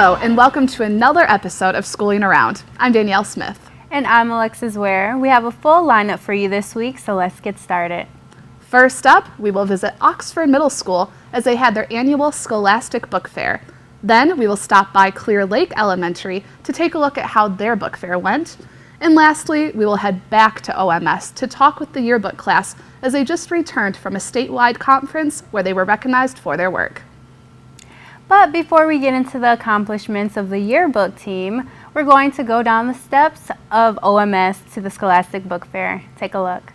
Hello, and welcome to another episode of Schooling Around. I'm Danielle Smith. And I'm Alexis Ware. We have a full lineup for you this week, so let's get started. First up, we will visit Oxford Middle School as they had their annual Scholastic Book Fair. Then we will stop by Clear Lake Elementary to take a look at how their book fair went. And lastly, we will head back to OMS to talk with the yearbook class as they just returned from a statewide conference where they were recognized for their work. But before we get into the accomplishments of the yearbook team, we're going to go down the steps of OMS to the Scholastic Book Fair. Take a look.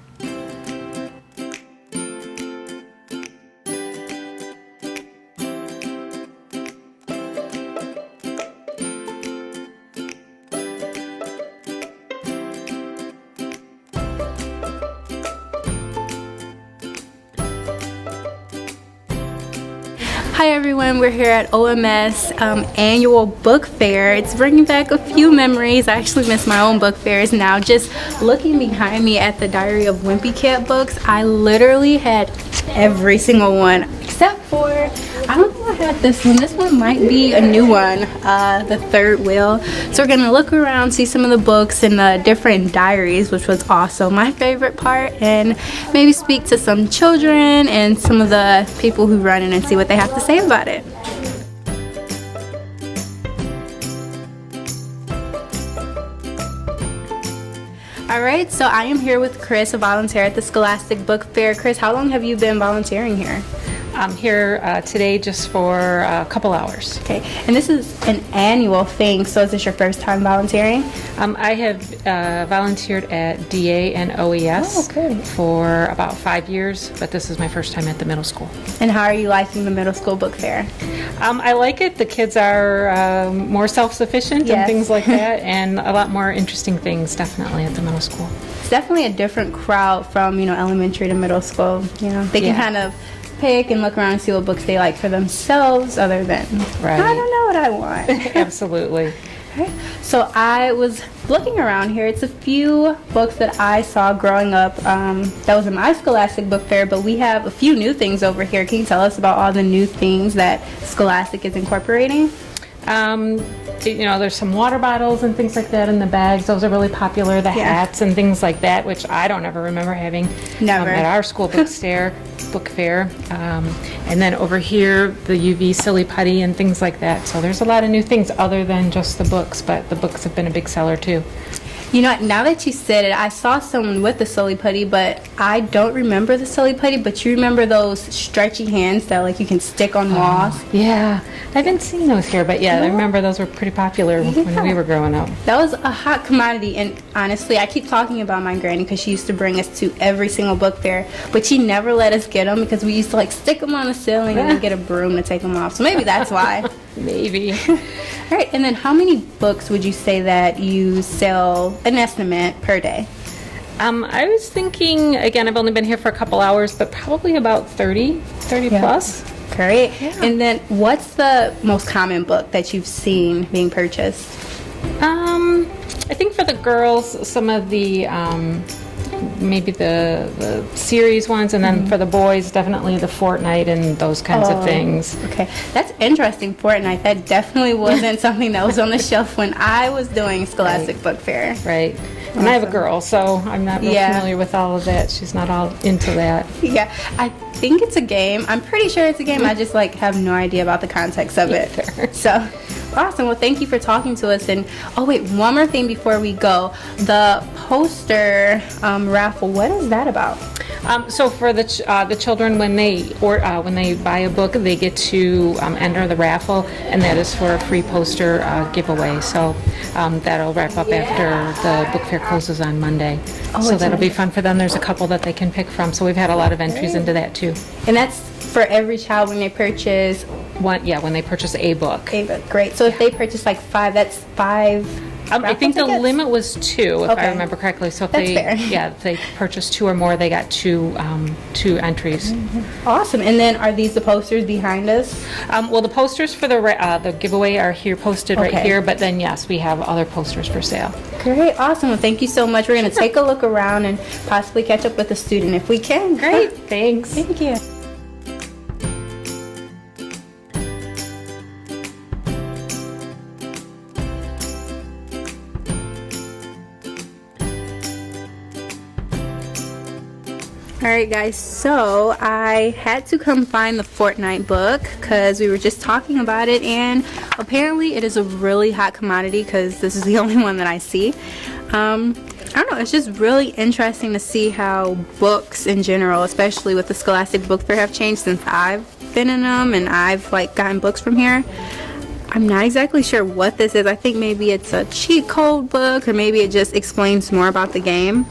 Hi everyone, we're here at OMS annual book fair. It's bringing back a few memories. I actually miss my own book fairs now. Just looking behind me at the Diary of Wimpy Cat books, I literally had every single one except for, I don't think I had this one. This one might be a new one, the Third Wheel. So we're gonna look around, see some of the books and the different diaries, which was also my favorite part, and maybe speak to some children and some of the people who run in and see what they have to say about it. All right, so I am here with Chris, a volunteer at the Scholastic Book Fair. Chris, how long have you been volunteering here? I'm here today just for a couple hours. Okay, and this is an annual thing, so is this your first time volunteering? I have volunteered at DA and OES for about 5 years, but this is my first time at the middle school. And how are you liking the middle school book fair? I like it. The kids are more self-sufficient and things like that, and a lot more interesting things definitely at the middle school. It's definitely a different crowd from, elementary to middle school. They can kind of pick and look around and see what books they like for themselves other than, I don't know what I want. Absolutely. Okay. So I was looking around here. It's a few books that I saw growing up that was in my Scholastic Book Fair, but we have a few new things over here. Can you tell us about all the new things that Scholastic is incorporating? There's some water bottles and things like that in the bags. Those are really popular. The hats and things like that, which I don't ever remember having at our school book fair. And then over here, the UV silly putty and things like that. So there's a lot of new things other than just the books, but the books have been a big seller too. Now that you said it, I saw someone with the silly putty, but I don't remember the silly putty, but you remember those stretchy hands that you can stick on walls? Yeah, I haven't seen those here, but I remember those were pretty popular when we were growing up. That was a hot commodity, and honestly, I keep talking about my granny because she used to bring us to every single book fair, but she never let us get them because we used to stick them on the ceiling and then get a broom to take them off. So maybe that's why. Maybe. All right, and then how many books would you say that you sell, an estimate, per day? I was thinking, again, I've only been here for a couple hours, but probably about 30 plus. Great. Yeah. And then what's the most common book that you've seen being purchased? I think for the girls, some of the maybe the series ones, and then for the boys, definitely the Fortnite and those kinds of things. Okay, that's interesting. Fortnite, that definitely wasn't something that was on the shelf when I was doing Scholastic Book Fair. Right. And I have a girl, so I'm not real familiar with all of that. She's not all into that. Yeah, I think it's a game. I'm pretty sure it's a game. I just have no idea about the context of it. So, awesome. Well, thank you for talking to us. And one more thing before we go. The poster raffle. What is that about? So for the children, when they buy a book, they get to enter the raffle, and that is for a free poster giveaway. So that'll wrap up after the book fair closes on Monday. So that'll be fun for them. There's a couple that they can pick from. So we've had a lot of entries into that too. And that's for every child when they purchase one. Yeah, when they purchase a book. A book, great. So if they purchase 5, that's 5. I think the limit was 2, if I remember correctly. So if if they purchased 2 or more, they got 2 entries. Mm-hmm. Awesome. And then are these the posters behind us? Well, the posters for the giveaway are here posted right here. But then yes, we have other posters for sale. Great. Awesome. Well, thank you so much. We're going to take a look around and possibly catch up with a student if we can. Great. Thanks. Thank you. Alright guys, so I had to come find the Fortnite book because we were just talking about it, and apparently it is a really hot commodity because this is the only one that I see. I don't know, it's just really interesting to see how books in general, especially with the Scholastic Book Fair, have changed since I've been in them and I've like gotten books from here. I'm not exactly sure what this is. I think maybe it's a cheat code book, or maybe it just explains more about the game.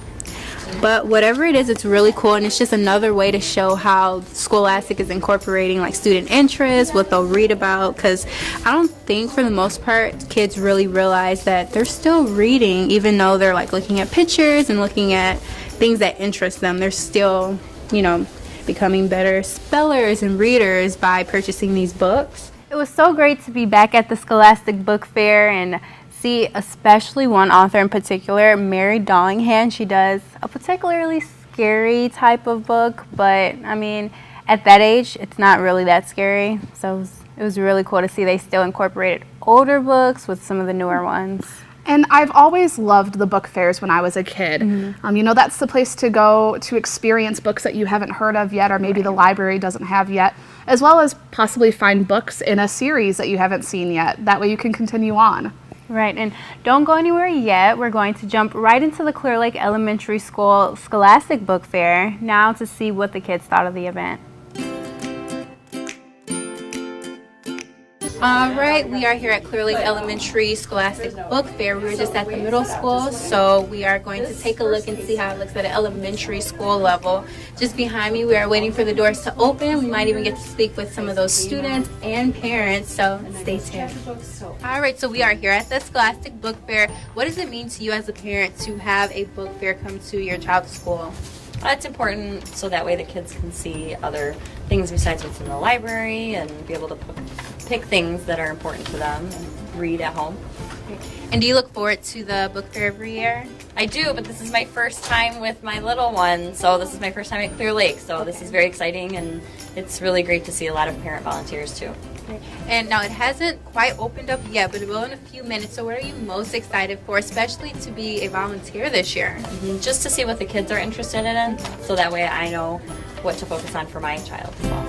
But whatever it is, it's really cool, and it's just another way to show how Scholastic is incorporating like student interest, what they'll read about, because I don't think for the most part kids really realize that they're still reading, even though they're like looking at pictures and looking at things that interest them. They're still, you know, becoming better spellers and readers by purchasing these books. It was so great to be back at the Scholastic Book Fair and see especially one author in particular, Mary Dollingham. She does a particularly scary type of book, but I mean, at that age, it's not really that scary. So it was really cool to see they still incorporated older books with some of the newer ones. And I've always loved the book fairs when I was a kid. You know, that's the place to go to experience books that you haven't heard of yet, or maybe the library doesn't have yet, as well as possibly find books in a series that you haven't seen yet. That way you can continue on. Right, and don't go anywhere yet. We're going to jump right into the Clear Lake Elementary School Scholastic Book Fair now to see what the kids thought of the event. Alright, we are here at Clear Lake Elementary Scholastic Book Fair. We were just at the middle school, so we are going to take a look and see how it looks at an elementary school level. Just behind me, we are waiting for the doors to open. We might even get to speak with some of those students and parents, so stay tuned. Alright, so we are here at the Scholastic Book Fair. What does it mean to you as a parent to have a book fair come to your child's school? It's important so that way the kids can see other things besides what's in the library and be able to pick things that are important to them and read at home. And do you look forward to the book fair every year? I do, but this is my first time with my little one, so this is my first time at Clear Lake, so This is very exciting, and it's really great to see a lot of parent volunteers too. And now it hasn't quite opened up yet, but it will in a few minutes. So what are you most excited for, especially to be a volunteer this year? Just to see what the kids are interested in, so that way I know what to focus on for my child as well.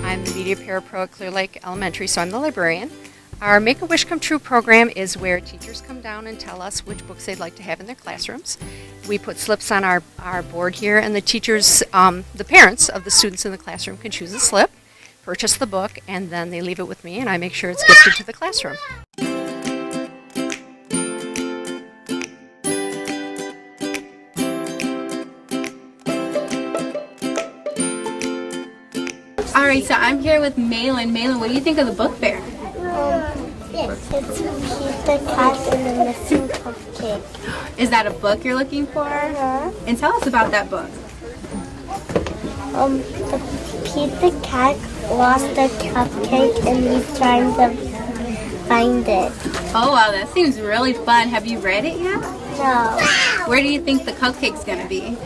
I'm the media parapro at Clear Lake Elementary, so I'm the librarian. Our Make-A-Wish Come True program is where teachers come down and tell us which books they'd like to have in their classrooms. We put slips on our board here, and the teachers, the parents of the students in the classroom can choose a slip, purchase the book, and then they leave it with me, and I make sure it's gifted to the classroom. Alright, so I'm here with Malin. Malin, what do you think of the book fair? It's Pizza Cat and the Missing Cupcake. Is that a book you're looking for? And tell us about that book. The Pizza Cat lost a cupcake and he's trying to find it. Oh wow, that seems really fun. Have you read it yet? No. Where do you think the cupcake's gonna be?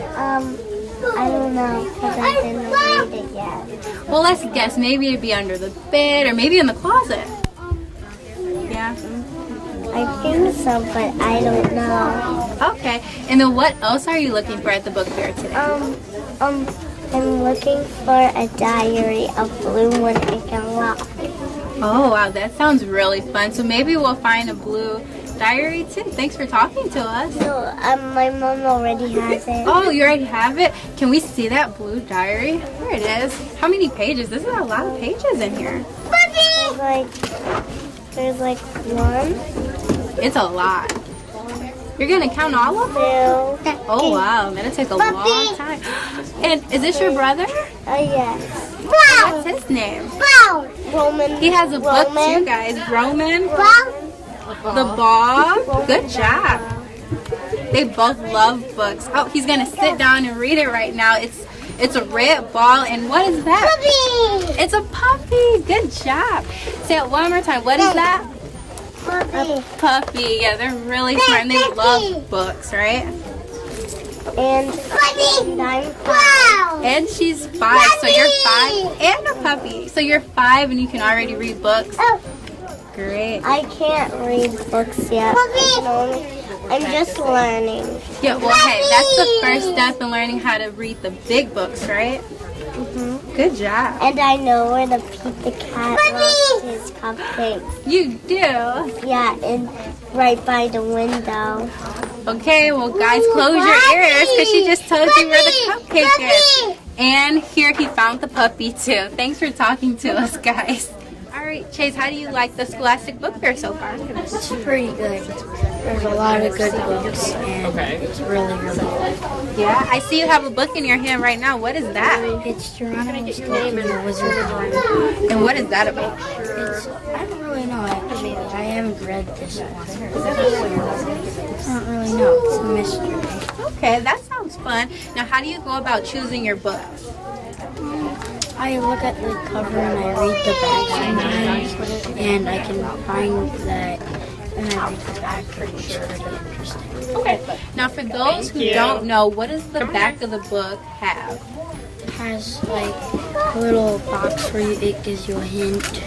I don't know because I didn't read it yet. Well, let's guess. Maybe it'd be under the bed or maybe in the closet. Yeah? I think so, but I don't know. Okay. And then what else are you looking for at the book fair today? I'm looking for a diary of blue one it can lock. Oh, wow. That sounds really fun. So maybe we'll find a blue diary too. Thanks for talking to us. No, my mom already has it. Oh, you already have it? Can we see that blue diary? There it is. How many pages? This is a lot of pages in here. There's like one. It's a lot. You're going to count all of them? Oh, wow. That'll take a long time. And is this your brother? Yes. What's his name? Roman. He has a book too, guys. Roman. The ball. Good job. They both love books. Oh, he's going to sit down and read it right now. It's a red ball, and what is that? Puppy. It's a puppy. Good job. Say it one more time. What is that? Puppy. A puppy. Yeah, they're really smart, and they love books, right? And I'm 5. And she's 5, so you're 5 and a puppy. So you're 5 and you can already read books. Great. I can't read books yet. I'm just learning. Yeah, well, hey, that's the first step in learning how to read the big books, right? Mm-hmm. Good job. And I know where to feed the cat loves his cupcakes. You do? Yeah, and right by the window. Okay, well, guys, close your ears because she just told you where the cupcake is. And here he found the puppy, too. Thanks for talking to us, guys. All right, Chase, how do you like the Scholastic Book Fair so far? It's pretty good. There's a lot of good books, and it's really, really good. Yeah, I see you have a book in your hand right now. What is that? It's Geronimo's Book and the Wizard of Oz. And what is that about? I don't really know, actually. I haven't read this one. I don't really know. It's a mystery. Okay, that sounds fun. Now, how do you go about choosing your books? I look at the cover and I read the back sometimes, and I can find that, and I read the back, and it's pretty interesting. Okay. Now, for those who don't know, what does the back of the book have? It has like a little box where it gives you a hint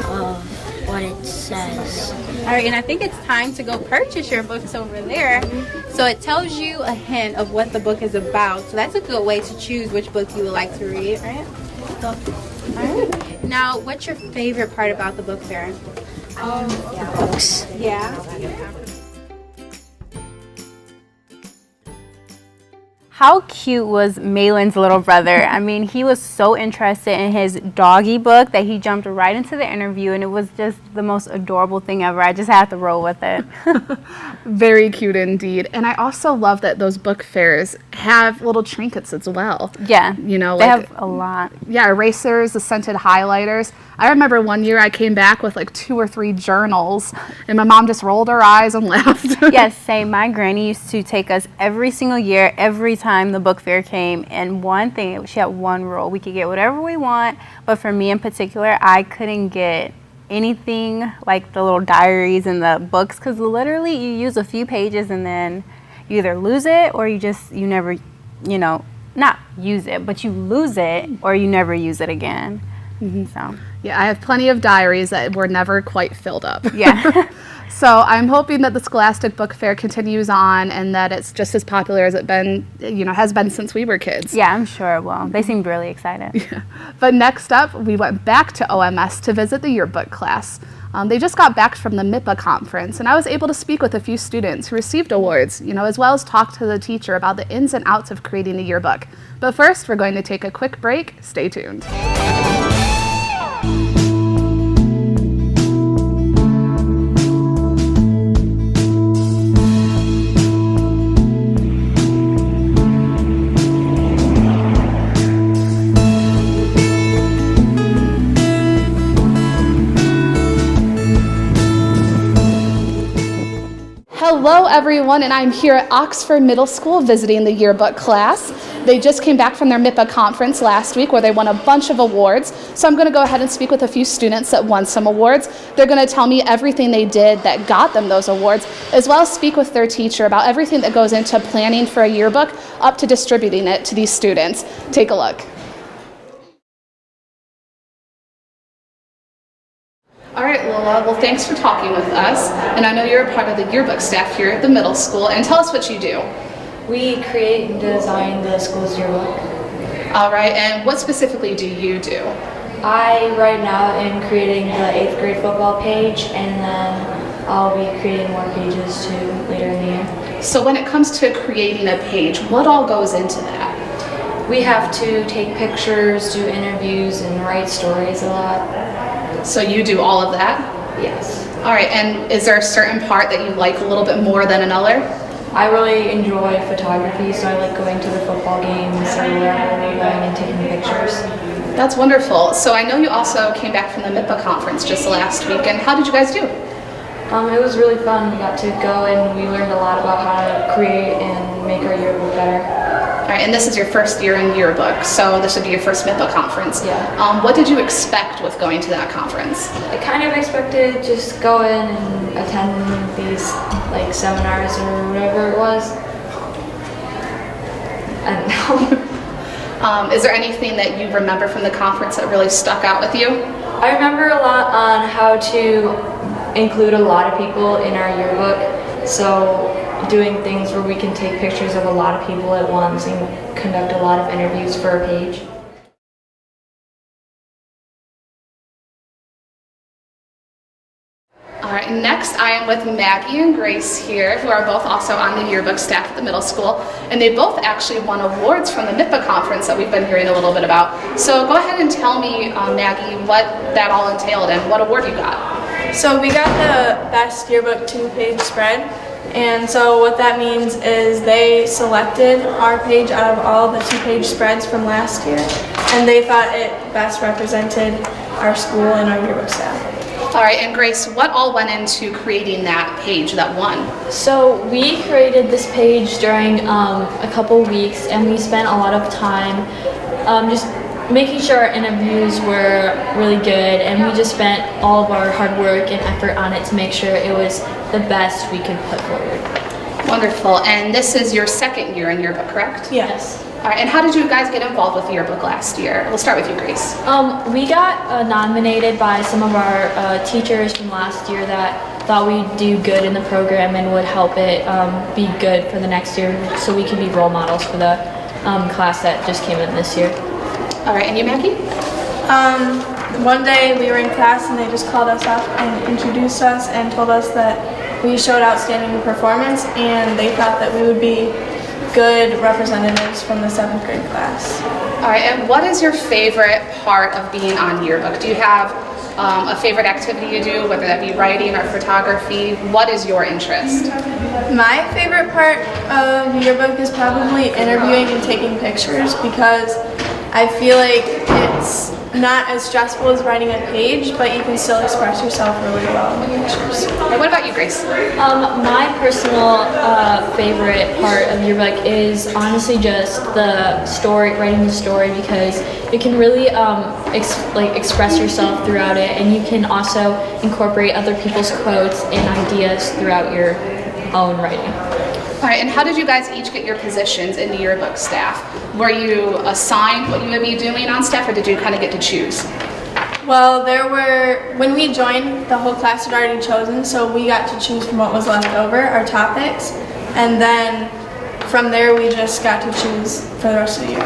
of what it says. All right, and I think it's time to go purchase your books over there. So it tells you a hint of what the book is about. So that's a good way to choose which book you would like to read, right? All right. Now, what's your favorite part about the book fair? The books. Yeah. How cute was Malin's little brother? I mean, he was so interested in his doggy book that he jumped right into the interview, and it was just the most adorable thing ever. I just had to roll with it. Very cute indeed. And I also love that those book fairs have little trinkets as well. Yeah, you know, they like, have a lot. Yeah, erasers, the scented highlighters. I remember one year I came back with like 2 or 3 journals, and my mom just rolled her eyes and laughed. Yes, same. My granny used to take us every single year, every time the book fair came, and one thing, she had one rule: we could get whatever we want, but for me in particular, I couldn't get anything like the little diaries and the books, because literally you use a few pages and then you either lose it or you never, not use it, but you lose it or you never use it again. Mm-hmm. So yeah, I have plenty of diaries that were never quite filled up. Yeah. So I'm hoping that the Scholastic Book Fair continues on and that it's just as popular as it has been since we were kids. Yeah, I'm sure it will. They seemed really excited. Yeah. But next up, we went back to OMS to visit the yearbook class. They just got back from the MIPA conference, and I was able to speak with a few students who received awards, as well as talk to the teacher about the ins and outs of creating a yearbook. But first, we're going to take a quick break. Stay tuned. Hello everyone, and I'm here at Oxford Middle School visiting the yearbook class. They just came back from their MIPA conference last week where they won a bunch of awards. So I'm going to go ahead and speak with a few students that won some awards. They're going to tell me everything they did that got them those awards, as well as speak with their teacher about everything that goes into planning for a yearbook up to distributing it to these students. Take a look. All right, Lola, well, thanks for talking with us. And I know you're a part of the yearbook staff here at the middle school. And tell us what you do. We create and design the school's yearbook. All right, and what specifically do you do? I, right now, am creating the 8th grade football page, and then I'll be creating more pages too later in the year. So when it comes to creating a page, what all goes into that? We have to take pictures, do interviews, and write stories a lot. So you do all of that? Yes. All right, and is there a certain part that you like a little bit more than another? I really enjoy photography, so I like going to the football games or wherever we're going and taking pictures. That's wonderful. So I know you also came back from the MIPA conference just last week, and how did you guys do? It was really fun. We got to go and we learned a lot about how to create and make our yearbook better. All right, and this is your first year in yearbook, so this would be your first MIPA conference. Yeah. What did you expect with going to that conference? I kind of expected just go in and attend these seminars or whatever it was. I don't know. Is there anything that you remember from the conference that really stuck out with you? I remember a lot on how to include a lot of people in our yearbook. So doing things where we can take pictures of a lot of people at once and conduct a lot of interviews for a page. All right, next I am with Maggie and Grace here, who are both also on the yearbook staff at the middle school, and they both actually won awards from the MIPA conference that we've been hearing a little bit about. So go ahead and tell me, Maggie, what that all entailed and what award you got. So we got the best yearbook 2-page spread, and so what that means is they selected our page out of all the 2-page spreads from last year, and they thought it best represented our school and our yearbook staff. All right, and Grace, what all went into creating that page that won? So we created this page during a couple weeks, and we spent a lot of time just making sure our interviews were really good, and we just spent all of our hard work and effort on it to make sure it was the best we could put forward. Wonderful, and this is your second year in yearbook, correct? Yes. All right, and how did you guys get involved with the yearbook last year? We'll start with you, Grace. We got nominated by some of our teachers from last year that thought we'd do good in the program and would help it be good for the next year, so we could be role models for the class that just came in this year. All right, and you, Maggie? One day we were in class and they just called us up and introduced us and told us that we showed outstanding performance, and they thought that we would be good representatives from the 7th grade class. All right, and what is your favorite part of being on yearbook? Do you have a favorite activity you do, whether that be writing or photography? What is your interest? My favorite part of yearbook is probably interviewing and taking pictures, because I feel like it's not as stressful as writing a page, but you can still express yourself really well in the pictures. And what about you, Grace? My personal favorite part of yearbook is honestly just the story, writing the story, because you can really express yourself throughout it, and you can also incorporate other people's quotes and ideas throughout your own writing. All right, and how did you guys each get your positions in the yearbook staff? Were you assigned what you would be doing on staff, or did you kind of get to choose? Well, when we joined, the whole class had already chosen, so we got to choose from what was left over, our topics, and then from there we just got to choose for the rest of the year.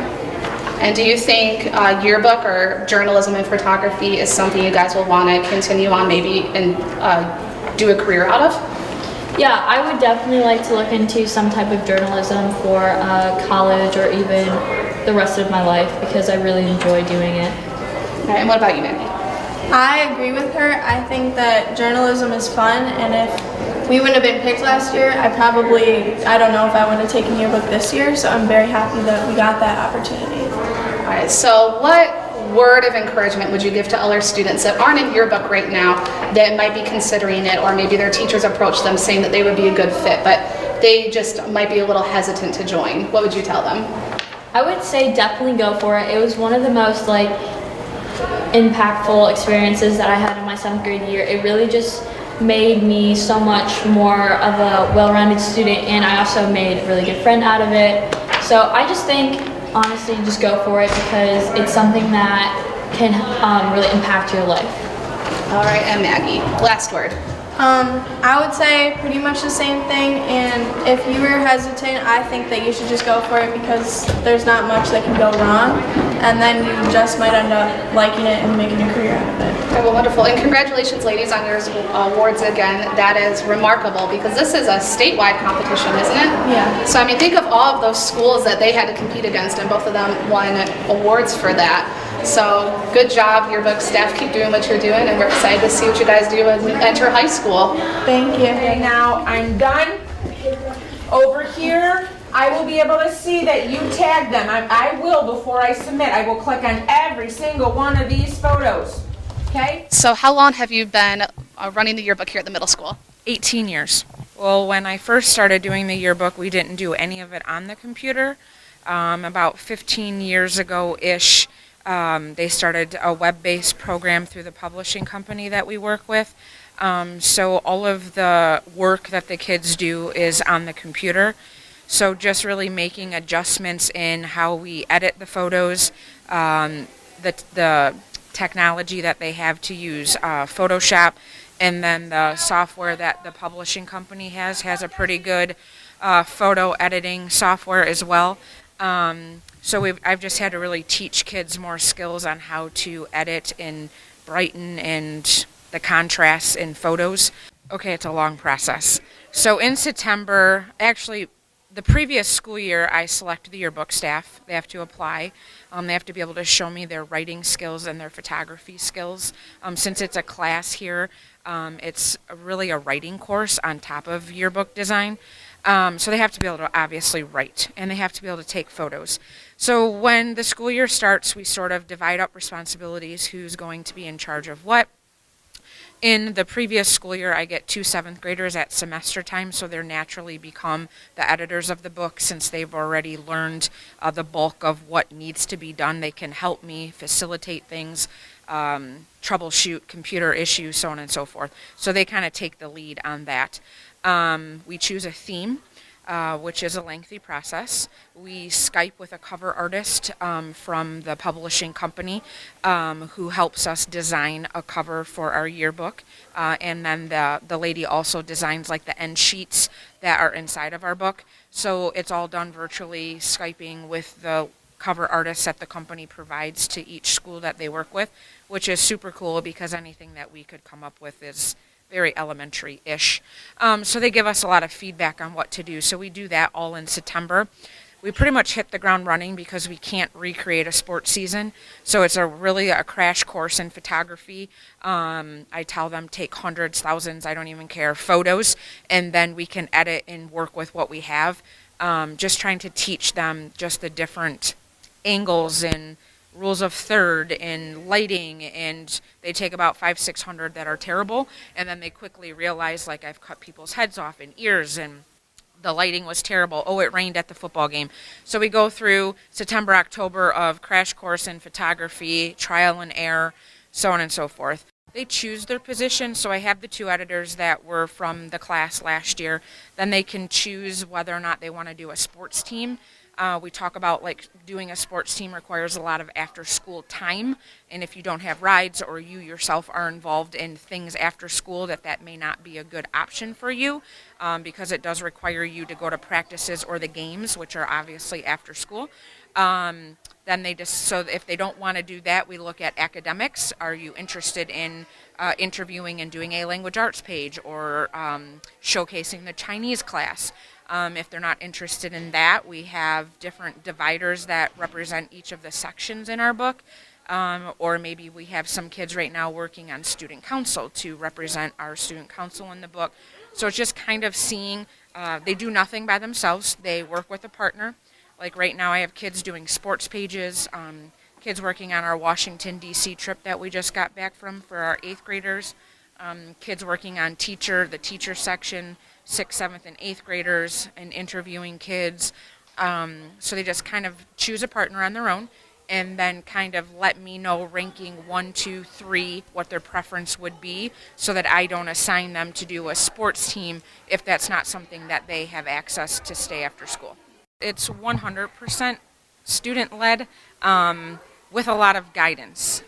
And do you think yearbook or journalism and photography is something you guys will want to continue on maybe and do a career out of? Yeah, I would definitely like to look into some type of journalism for college or even the rest of my life, because I really enjoy doing it. All right, and what about you, Maggie? I agree with her. I think that journalism is fun, and if we wouldn't have been picked last year, I don't know if I would have taken yearbook this year, so I'm very happy that we got that opportunity. All right, so what word of encouragement would you give to other students that aren't in yearbook right now that might be considering it, or maybe their teachers approach them saying that they would be a good fit, but they just might be a little hesitant to join? What would you tell them? I would say definitely go for it. It was one of the most impactful experiences that I had in my 7th grade year. It really just made me so much more of a well-rounded student, and I also made a really good friend out of it. So I just think, honestly, just go for it, because it's something that can really impact your life. All right, and Maggie, last word. I would say pretty much the same thing, and if you were hesitant, I think that you should just go for it, because there's not much that can go wrong, and then you just might end up liking it and making a career out of it. Okay, well, wonderful. And congratulations, ladies, on your awards again. That is remarkable, because this is a statewide competition, isn't it? Yeah. So, I mean, think of all of those schools that they had to compete against, and both of them won awards for that. So, good job, yearbook staff. Keep doing what you're doing, and we're excited to see what you guys do as you enter high school. Thank you. Okay, now I'm done. Over here, I will be able to see that you tagged them. I will, before I submit, I will click on every single one of these photos. Okay? So, how long have you been running the yearbook here at the middle school? 18 years. Well, when I first started doing the yearbook, we didn't do any of it on the computer. About 15 years ago-ish, they started a web-based program through the publishing company that we work with. So all of the work that the kids do is on the computer. So just really making adjustments in how we edit the photos, the technology that they have to use, Photoshop, and then the software that the publishing company has a pretty good photo editing software as well. So I've just had to really teach kids more skills on how to edit and brighten and the contrasts in photos. Okay, it's a long process. So in September, actually, the previous school year, I selected the yearbook staff. They have to apply. They have to be able to show me their writing skills and their photography skills. Since it's a class here, it's really a writing course on top of yearbook design. So they have to be able to obviously write, and they have to be able to take photos. So when the school year starts, we sort of divide up responsibilities, who's going to be in charge of what. In the previous school year, I get 2 7th graders at semester time, so they're naturally become the editors of the book since they've already learned the bulk of what needs to be done. They can help me facilitate things, troubleshoot computer issues, so on and so forth. So they kind of take the lead on that. We choose a theme, which is a lengthy process. We Skype with a cover artist from the publishing company who helps us design a cover for our yearbook. And then the lady also designs like the end sheets that are inside of our book. So it's all done virtually, Skyping with the cover artists that the company provides to each school that they work with, which is super cool because anything that we could come up with is very elementary-ish. So they give us a lot of feedback on what to do. So we do that all in September. We pretty much hit the ground running because we can't recreate a sports season. So it's really a crash course in photography. I tell them take hundreds, thousands, I don't even care, photos, and then we can edit and work with what we have. Just trying to teach them just the different angles and rules of third and lighting, and they take about 500-600 that are terrible, and then they quickly realize, like, I've cut people's heads off and ears, and the lighting was terrible. Oh, it rained at the football game. So we go through September, October of crash course in photography, trial and error, so on and so forth. They choose their position, so I have the 2 editors that were from the class last year. Then they can choose whether or not they want to do a sports team. We talk about like doing a sports team requires a lot of after school time, and if you don't have rides or you yourself are involved in things after school, that may not be a good option for you because it does require you to go to practices or the games, which are obviously after school. Then so if they don't want to do that, we look at academics. Are you interested in interviewing and doing a language arts page or showcasing the Chinese class? If they're not interested in that, we have different dividers that represent each of the sections in our book. Or maybe we have some kids right now working on student council to represent our student council in the book. So it's just kind of seeing, they do nothing by themselves. They work with a partner. Like right now I have kids doing sports pages, kids working on our Washington, D.C. trip that we just got back from for our 8th graders, kids working on the teacher section, 6th, 7th, and 8th graders, and interviewing kids. So they just kind of choose a partner on their own and then kind of let me know ranking 1, 2, 3 what their preference would be so that I don't assign them to do a sports team if that's not something that they have access to stay after school. It's 100% student-led with a lot of guidance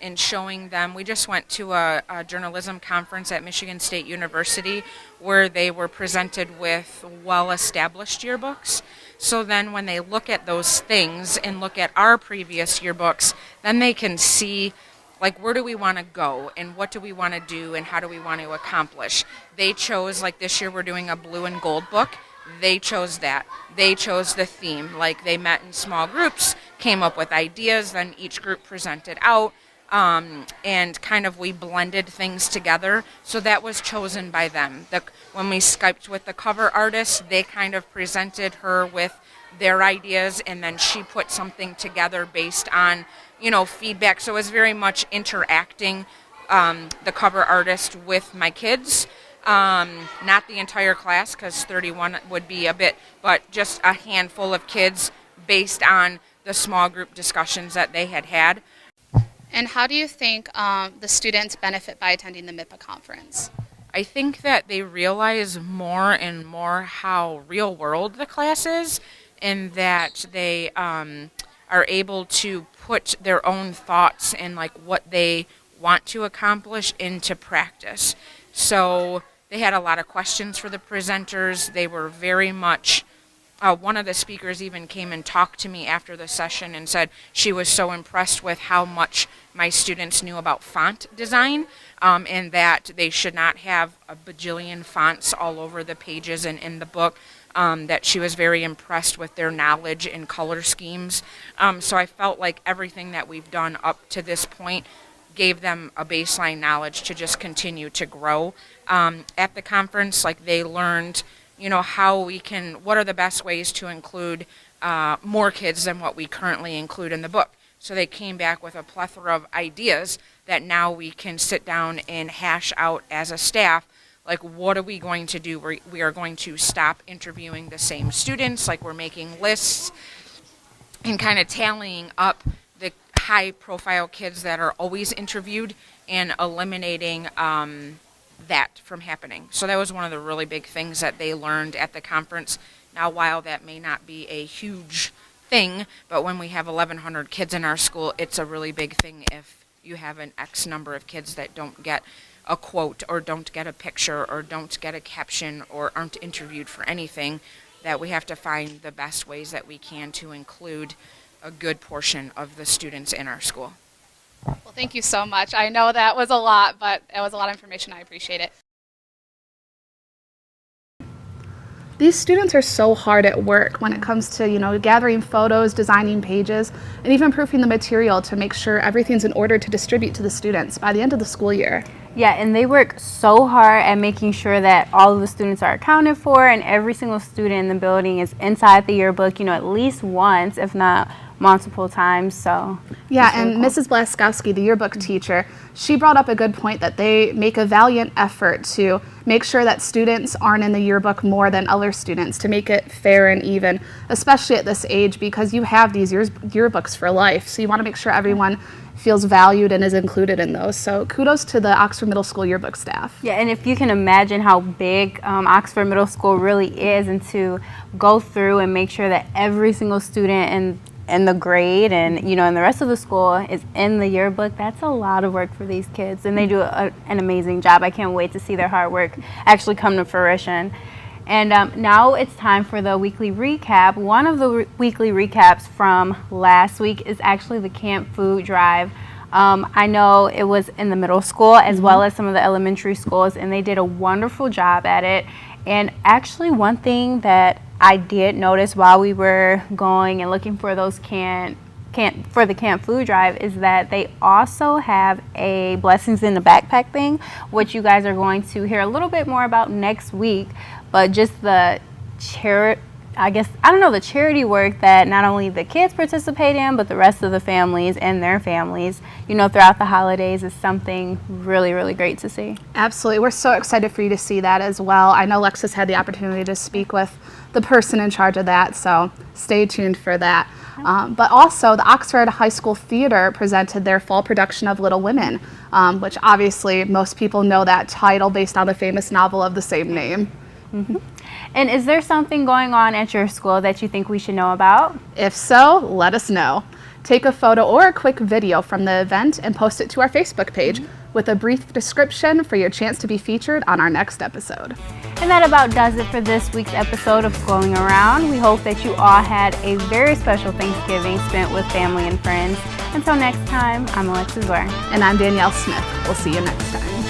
in showing them. We just went to a journalism conference at Michigan State University where they were presented with well-established yearbooks. So then when they look at those things and look at our previous yearbooks, then they can see like where do we want to go and what do we want to do and how do we want to accomplish. They chose, like this year we're doing a blue and gold book. They chose that. They chose the theme. Like they met in small groups, came up with ideas, then each group presented out, and kind of we blended things together. So that was chosen by them. When we Skyped with the cover artist, they kind of presented her with their ideas, and then she put something together based on, feedback. So it was very much interacting, the cover artist with my kids. Not the entire class, because 31 would be a bit, but just a handful of kids based on the small group discussions that they had. And how do you think the students benefit by attending the MIPA conference? I think that they realize more and more how real world the class is, and that they are able to put their own thoughts and like what they want to accomplish into practice. So they had a lot of questions for the presenters. They were very much, one of the speakers even came and talked to me after the session and said she was so impressed with how much my students knew about font design, and that they should not have a bajillion fonts all over the pages and in the book, that she was very impressed with their knowledge in color schemes. So I felt like everything that we've done up to this point gave them a baseline knowledge to just continue to grow. At the conference, like they learned, how we can, what are the best ways to include more kids than what we currently include in the book. So they came back with a plethora of ideas that now we can sit down and hash out as a staff. Like, what are we going to do? We are going to stop interviewing the same students, like we're making lists and kind of tallying up the high-profile kids that are always interviewed and eliminating that from happening. So that was one of the really big things that they learned at the conference. Now, while that may not be a huge thing, but when we have 1,100 kids in our school, it's a really big thing if you have an X number of kids that don't get a quote or don't get a picture or don't get a caption or aren't interviewed for anything, that we have to find the best ways that we can to include a good portion of the students in our school. Well, thank you so much. I know that was a lot, but it was a lot of information. I appreciate it. These students are so hard at work when it comes to, gathering photos, designing pages, and even proofing the material to make sure everything's in order to distribute to the students by the end of the school year. Yeah, and they work so hard at making sure that all of the students are accounted for and every single student in the building is inside the yearbook, at least once, if not multiple times. So yeah, and really cool. Mrs. Blaskowski, the yearbook teacher, she brought up a good point that they make a valiant effort to make sure that students aren't in the yearbook more than other students, to make it fair and even, especially at this age, because you have these yearbooks for life. So you want to make sure everyone feels valued and is included in those. So kudos to the Oxford Middle School yearbook staff. Yeah, and if you can imagine how big Oxford Middle School really is, and to go through and make sure that every single student in the grade and and the rest of the school is in the yearbook, that's a lot of work for these kids, and they do an amazing job. I can't wait to see their hard work actually come to fruition. And now it's time for the weekly recap. One of the weekly recaps from last week is actually the camp food drive. I know it was in the middle school as well as some of the elementary schools, and they did a wonderful job at it. And actually, one thing that I did notice while we were going and looking for those for the camp food drive is that they also have a Blessings in the Backpack thing, which you guys are going to hear a little bit more about next week. But just the the charity work that not only the kids participate in, but the rest of the families and their families, throughout the holidays is something really, really great to see. Absolutely. We're so excited for you to see that as well. I know Lexus had the opportunity to speak with the person in charge of that, so stay tuned for that. But also, the Oxford High School Theater presented their fall production of Little Women, which obviously most people know that title based on the famous novel of the same name. Mm-hmm. And is there something going on at your school that you think we should know about? If so, let us know. Take a photo or a quick video from the event and post it to our Facebook page with a brief description for your chance to be featured on our next episode. And that about does it for this week's episode of Scrolling Around. We hope that you all had a very special Thanksgiving spent with family and friends. Until next time, I'm Alexis Ware. And I'm Danielle Smith. We'll see you next time.